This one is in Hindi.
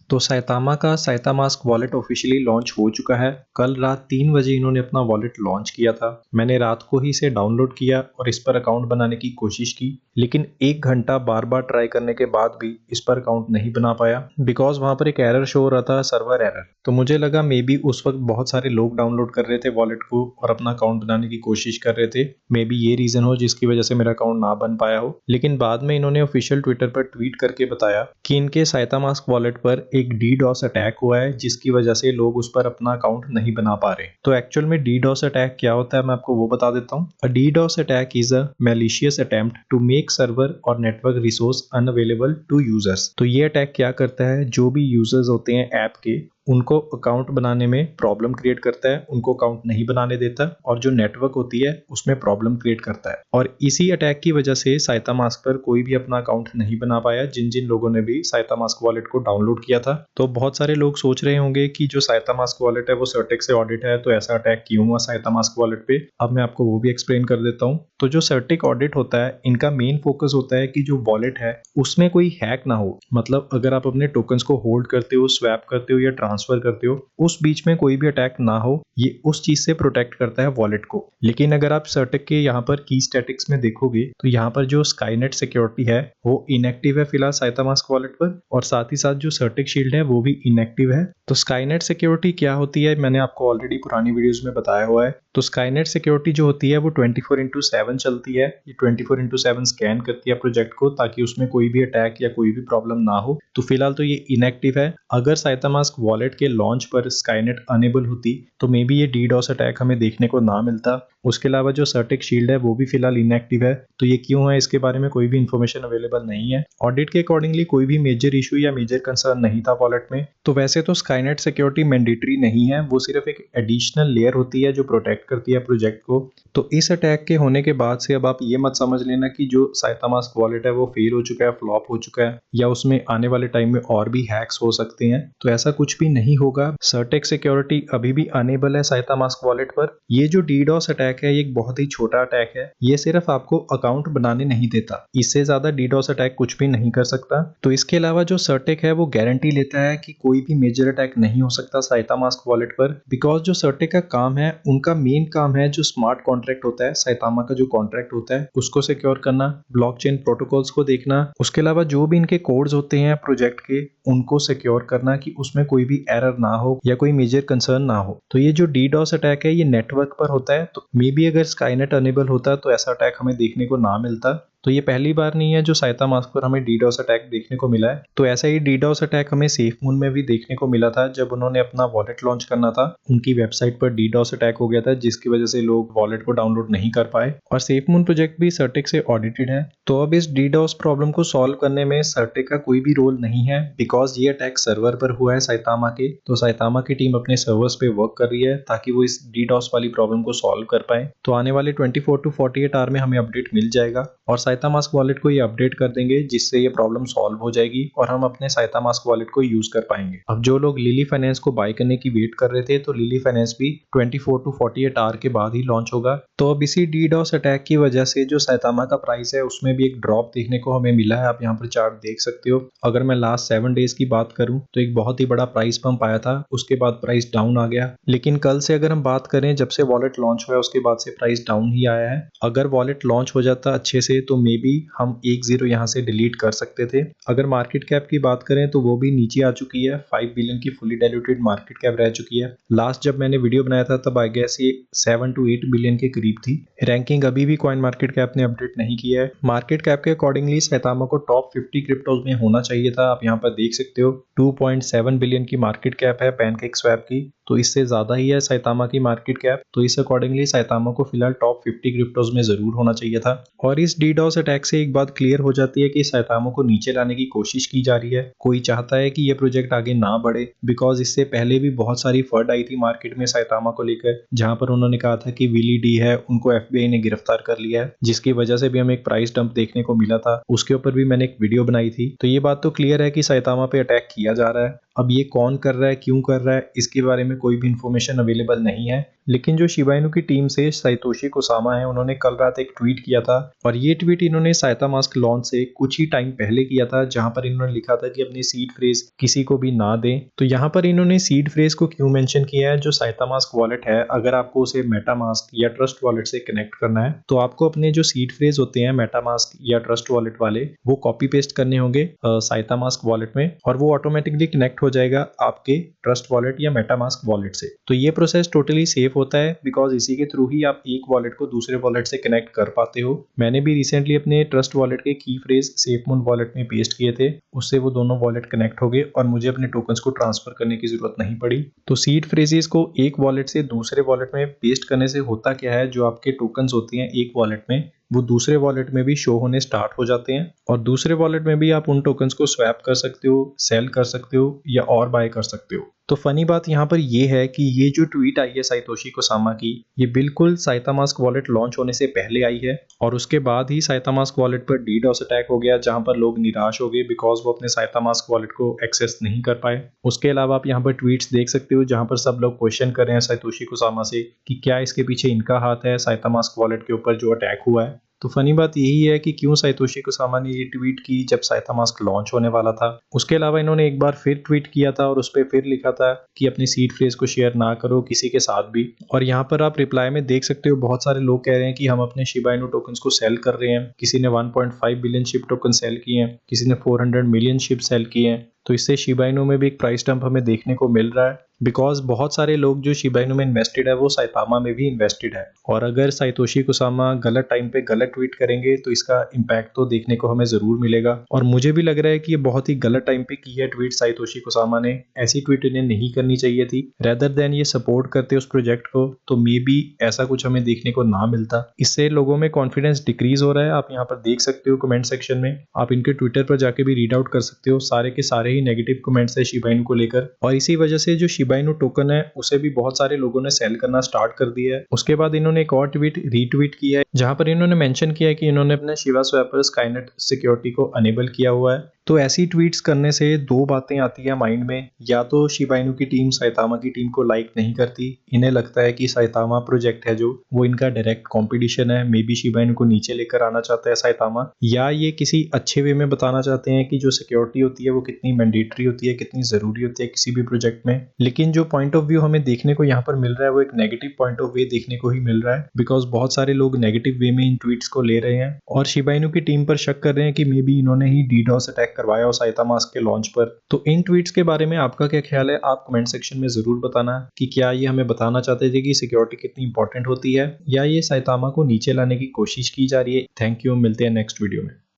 तो साइतामा का साइतामास्क वॉलेट ऑफिशियली लॉन्च हो चुका है। कल रात 3 बजे इन्होंने अपना वॉलेट लॉन्च किया था। मैंने रात को ही इसे डाउनलोड किया और इस पर अकाउंट बनाने की कोशिश की, लेकिन 1 घंटा बार बार ट्राई करने के बाद भी इस पर अकाउंट नहीं बना पाया बिकॉज वहां पर एक एरर शो हो रहा था, सर्वर एरर। तो मुझे लगा मे बी उस वक्त बहुत सारे लोग डाउनलोड कर रहे थे वॉलेट को और अपना अकाउंट बनाने की कोशिश कर रहे थे। मे बी ये रीजन हो जिसकी वजह से मेरा अकाउंट ना बन पाया हो। लेकिन बाद में इन्होंने ऑफिशियल ट्विटर पर ट्वीट करके बताया कि इनके साइतामास्क वॉलेट पर एक डीडॉस अटैक हुआ है, जिसकी वजह से लोग उस पर अपना अकाउंट नहीं बना पा रहे। तो एक्चुअल में डीडॉस अटैक क्या होता है मैं आपको वो बता देता हूँ। A DDoS attack is a malicious attempt to make server और network resource unavailable to users. तो ये अटैक क्या करता है, जो भी यूजर्स होते हैं ऐप के, उनको अकाउंट बनाने में प्रॉब्लम क्रिएट करता है, उनको अकाउंट नहीं बनाने देता और जो नेटवर्क होती है उसमें प्रॉब्लम क्रिएट करता है। और इसी अटैक की वजह से साइतामास्क पर कोई भी अपना अकाउंट नहीं बना पाया, जिन जिन लोगों ने भी साइतामास्क वॉलेट को डाउनलोड किया था। तो बहुत सारे लोग सोच रहे होंगे कि जो साइतामास्क वॉलेट है वो सर्टेक से ऑडिट है, तो ऐसा अटैक क्यों हुआ साइतामास्क वॉलेट पे। अब मैं आपको वो भी एक्सप्लेन कर देता हूँ। तो जो सर्टेक ऑडिट होता है, इनका मेन फोकस होता है कि जो वॉलेट है उसमें कोई हैक ना हो। मतलब अगर आप अपने टोकन्स को होल्ड करते हो, स्वैप करते हो या ट्रांसफर करते हो, उस बीच में कोई भी अटैक ना हो, ये उस चीज से प्रोटेक्ट करता है वॉलेट को। लेकिन अगर आप सर्टेक के यहाँ पर की स्टैटिक्स में देखोगे तो यहाँ पर जो स्काईनेट सिक्योरिटी है वो इनएक्टिव है फिलहाल साइतामास्क वॉलेट पर, और साथ ही साथ जो सर्टेक शील्ड है वो भी इनएक्टिव है। तो स्काईनेट सिक्योरिटी क्या होती है मैंने आपको ऑलरेडी पुरानी वीडियोस में बताया हुआ है। तो स्काईनेट सिक्योरिटी जो होती है वो 24/7 चलती है। ये 24/7 स्कैन करती है प्रोजेक्ट को ताकि उसमें कोई भी अटैक या कोई भी प्रॉब्लम ना हो। तो फिलहाल तो ये इनएक्टिव है। अगर साइतामास्क वॉलेट के लॉन्च पर स्काईनेट अनेबल होती तो मे बी ये डीडॉस अटैक हमें देखने को ना मिलता। उसके अलावा जो सर्टेक शील्ड है वो भी फिलहाल इनएक्टिव है। तो ये क्यों है इसके बारे में कोई भी इंफॉर्मेशन अवेलेबल नहीं है। ऑडिट के अकॉर्डिंगली कोई भी मेजर इशू या मेजर कंसर्न नहीं था वॉलेट में। तो वैसे तो स्काईनेट सिक्योरिटी मैंडेटरी नहीं है, वो सिर्फ एक एडिशनल लेयर होती है जो प्रोटेक्ट करती है प्रोजेक्ट को। तो इस अटैक के होने के बाद से अब आप ये मत समझ लेना कि जो साइतामास्क वॉलेट है वो फेल हो चुका है, फ्लॉप हो चुका है, या उसमें आने वाले टाइम में और भी हैक्स हो सकते हैं। तो ऐसा कुछ भी नहीं होगा। सर्टेक सिक्योरिटी अभी भी अनेबल है साइतामास्क वॉलेट पर। ये जो डीडॉस अटैक है ये एक बहुत ही छोटा अटैक है। ये सिर्फ आपको अकाउंट बनाने नहीं देता, इससे ज्यादा डीडॉस अटैक कुछ भी नहीं कर सकता। तो इसके अलावा जो सर्टेक है वो गारंटी लेता है कि कोई भी मेजर अटैक नहीं हो सकता साइतामास्क वॉलेट पर, बिकॉज जो सर्टेक का काम है, उनका मेन काम है जो स्मार्ट कॉन्ट्रैक्ट होता है, साइतामा का जो कॉन्ट्रैक्ट होता है उसको सिक्योर करना, ब्लॉकचेन प्रोटोकॉल्स को देखना, उसके अलावा जो भी इनके कोड्स होते हैं प्रोजेक्ट के उनको सिक्योर करना कि उसमें कोई भी एरर ना हो या कोई मेजर कंसर्न ना हो। तो ये जो डीडॉस अटैक है ये नेटवर्क पर होता है। तो मे बी अगर स्काईनेट अनेबल होता तो ऐसा अटैक हमें देखने को ना मिलता। तो ये पहली बार नहीं है जो साइतामास्क पर हमें डीडॉस अटैक देखने को मिला है। तो ऐसा ही डीडॉस अटैक हमें सेफमून में भी देखने को मिला था। जब उन्होंने अपना वॉलेट लॉन्च करना था, उनकी वेबसाइट पर डीडॉस अटैक हो गया था, जिसकी वजह से लोग वॉलेट को डाउनलोड नहीं कर पाए। और सेफमून प्रोजेक्ट भी सर्टेक से ऑडिटेड है। तो अब इस डीडॉस प्रॉब्लम को सॉल्व करने में सर्टेक का कोई भी रोल नहीं है, बिकॉज ये अटैक सर्वर पर हुआ है साइतामा के। तो साइतामा की टीम अपने सर्वर्स पे वर्क कर रही है ताकि वो इस डीडॉस वाली प्रॉब्लम को सॉल्व कर पाए। तो आने वाले 24 to 48 आवर में हमें अपडेट मिल जाएगा और साइतामास्क वॉलेट को ये अपडेट कर देंगे, जिससे ये प्रॉब्लम सॉल्व हो जाएगी और हम अपने साइतामास्क वॉलेट को यूज कर पाएंगे। अब जो लोग लिली फाइनेंस को बाय करने की वेट कर रहे थे, तो लिली फाइनेंस भी 24 to 48 आवर के बाद ही लॉन्च होगा। तो अब इसी डीडॉस अटैक की वजह से जो साइतामा का प्राइस है उसमें भी एक ड्रॉप देखने को हमें मिला है। आप यहाँ पर चार्ट देख सकते हो। अगर मैं लास्ट 7 डेज की बात करूं तो एक बहुत ही बड़ा प्राइस पंप आया था, उसके बाद प्राइस डाउन आ गया। लेकिन कल से अगर हम बात करें, जब से वॉलेट लॉन्च हुआ है उसके बाद से प्राइस डाउन ही आया है। अगर वॉलेट लॉन्च हो जाता अच्छे से तो मे बी हम 1-0 यहाँ से डिलीट कर सकते थे। अगर मार्केट कैप की बात करें तो वो भी नीचे आ चुकी है, 5 बिलियन की फुली डाइल्यूटेड मार्केट कैप रह चुकी है। लास्ट जब मैंने वीडियो बनाया था तब आई गेस ये 7 to 8 बिलियन के करीब थी। रैंकिंग अभी भी कॉइन मार्केट कैप ने अपडेट नहीं किया है। मार्केट कैप के अकॉर्डिंगली साइतामा को टॉप 50 क्रिप्टोज में होना चाहिए था। आप यहाँ पर देख सकते हो 2.7 बिलियन की मार्केट कैप है पैनकेकस्वैप की, तो इससे ज्यादा ही है साइतामा की मार्केट कैप। तो इस अकॉर्डिंगली साइतामा को फिलहाल टॉप 50 क्रिप्टोज में जरूर होना चाहिए था। और इस डीडॉस अटैक से एक बात क्लियर हो जाती है कि साइतामा को नीचे लाने की कोशिश की जा रही है। कोई चाहता है कि ये प्रोजेक्ट आगे ना बढ़े, बिकॉज इससे पहले भी बहुत सारी फर्ड आई थी मार्केट में साइतामा को लेकर, जहां पर उन्होंने कहा था कि विली डी है उनको एफबीआई ने गिरफ्तार कर लिया है, जिसकी वजह से भी हमें एक प्राइस डंप देखने को मिला था। उसके ऊपर भी मैंने एक वीडियो बनाई थी। तो ये बात तो क्लियर है कि साइतामा पे अटैक किया जा रहा है। अब ये कौन कर रहा है, क्यों कर रहा है, इसके बारे में कोई भी इंफॉर्मेशन अवेलेबल नहीं है। लेकिन जो शिबा इनु की टीम से साइतोशी कोसामा है, उन्होंने कल रात एक ट्वीट किया था और ये ट्वीट इन्होंने साइता मास्क लॉन्च से कुछ ही टाइम पहले किया था, जहां पर इन्होंने लिखा था कि अपनी सीड फ्रेज किसी को भी ना दें। तो यहाँ पर इन्होंने सीड फ्रेज को क्यों मेंशन किया है, जो साइता मास्क वॉलेट है, अगर आपको उसे मेटा मास्क या ट्रस्ट वॉलेट से कनेक्ट करना है तो आपको अपने जो सीड फ्रेज होते हैं मेटा मास्क या ट्रस्ट वॉलेट वाले, वो कॉपी पेस्ट करने होंगे साइता मास्क वॉलेट में और वो ऑटोमेटिकली कनेक्ट हो जाएगा आपके ट्रस्ट वॉलेट या मेटा मास्क वॉलेट से। तो ये प्रोसेस टोटली सेफ होता है बिकॉज इसी के थ्रू ही आप एक वॉलेट को दूसरे वॉलेट से कनेक्ट कर पाते हो। मैंने भी रिसेंटली अपने ट्रस्ट वॉलेट के की फ्रेज सेफमून वॉलेट में पेस्ट किए थे, उससे वो दोनों वॉलेट कनेक्ट हो गए और मुझे अपने टोकन्स को ट्रांसफर करने की जरूरत नहीं पड़ी। तो सीड फ्रेजेस को एक वॉलेट से दूसरे वॉलेट में पेस्ट करने से होता क्या है, जो आपके टोकन्स होते हैं एक वॉलेट में वो दूसरे वॉलेट में भी शो होने स्टार्ट हो जाते हैं और दूसरे वॉलेट में भी आप उन टोकन्स को स्वैप कर सकते हो, सेल कर सकते हो या और बाय कर सकते हो। तो फनी बात यहाँ पर ये है कि ये जो ट्वीट आई है साइतोशी कोसामा की, ये बिल्कुल साइता मास्क वॉलेट लॉन्च होने से पहले आई है और उसके बाद ही साइता मास्क वॉलेट पर डीडॉस अटैक हो गया, जहां पर लोग निराश हो गए बिकॉज वो अपने साइता मास्क वॉलेट को एक्सेस नहीं कर पाए। उसके अलावा आप यहाँ पर ट्वीट्स देख सकते हो जहां पर सब लोग क्वेश्चन कर रहे हैं साइतोशी कोसामा से कि क्या इसके पीछे इनका हाथ है साइता मास्क वॉलेट के ऊपर जो अटैक हुआ है। तो फनी बात यही है कि क्यों साइतोशी कोसामा ने ये ट्वीट की जब साइता मास्क लॉन्च होने वाला था। उसके अलावा इन्होंने एक बार फिर ट्वीट किया था और उस पर फिर लिखा था कि अपनी सीड फ्रेज को शेयर ना करो किसी के साथ भी। और यहाँ पर आप रिप्लाई में देख सकते हो बहुत सारे लोग कह रहे हैं कि हम अपने शिबा इनु टोकन्स को सेल कर रहे हैं। किसी ने 1.5 बिलियन शिप टोकन सेल किए हैं, किसी ने 400 मिलियन शिप सेल किए हैं। तो इससे शिबा इनु में भी एक प्राइस डंप हमें देखने को मिल रहा है बिकॉज बहुत सारे लोग जो शिबा इनु में इन्वेस्टेड है वो साइतामा में भी इन्वेस्टेड है और अगर साइतोशी कोसामा गलत टाइम पे गलत ट्वीट करेंगे तो इसका इम्पैक्ट तो देखने को हमें जरूर मिलेगा। और मुझे भी लग रहा है कि ये बहुत ही गलत टाइम पे की है ट्वीट साइतोशी कोसामा ने, ऐसी ट्वीट इन्हें नहीं करनी चाहिए थी। रेदर देन ये सपोर्ट करते उस प्रोजेक्ट को तो मे बी ऐसा कुछ हमें देखने को ना मिलता। इससे लोगों में कॉन्फिडेंस डिक्रीज हो रहा है। आप यहाँ पर देख सकते हो कमेंट सेक्शन में, आप इनके ट्विटर पर जाके भी रीड आउट कर सकते हो, सारे के सारे ही नेगेटिव कमेंट्स है शिबा इनु को लेकर और इसी वजह से जो शिबा इनु टोकन है उसे भी बहुत सारे लोगों ने सेल करना स्टार्ट कर दिया है। उसके बाद इन्होंने एक और ट्वीट रीट्वीट किया है जहां पर इन्होंने मेंशन किया है कि इन्होंने अपने शिवा स्वैपर स्काईनेट सिक्योरिटी को अनेबल किया हुआ है। तो ऐसी ट्वीट्स करने से दो बातें आती है माइंड में, या तो शिबा इनु की टीम साइतामा की टीम को लाइक नहीं करती, इन्हें लगता है कि साइतामा प्रोजेक्ट है जो वो इनका डायरेक्ट कंपटीशन है, मे बी शिबा इनु को नीचे लेकर आना चाहता है साइतामा, या ये किसी अच्छे वे में बताना चाहते हैं कि जो सिक्योरिटी होती है वो कितनी मैंडेटरी होती है, कितनी जरूरी होती है किसी भी प्रोजेक्ट में। लेकिन जो पॉइंट ऑफ व्यू हमें देखने को यहाँ पर मिल रहा है वो एक नेगेटिव पॉइंट ऑफ व्यू देखने को ही मिल रहा है बिकॉज बहुत सारे लोग नेगेटिव वे में इन ट्वीट्स को ले रहे हैं और शिबा इनु की टीम पर शक कर रहे हैं कि मे बी इन्होंने ही डीडॉस अटैक करवाया हो साइता मास्क के लॉन्च पर। तो इन ट्वीट्स के बारे में आपका क्या ख्याल है, आप कमेंट सेक्शन में जरूर बताना कि क्या ये हमें बताना चाहते थे कि सिक्योरिटी कितनी इंपॉर्टेंट होती है या ये साइतामा को नीचे लाने की कोशिश की जा रही है। थैंक यू, मिलते हैं नेक्स्ट वीडियो में।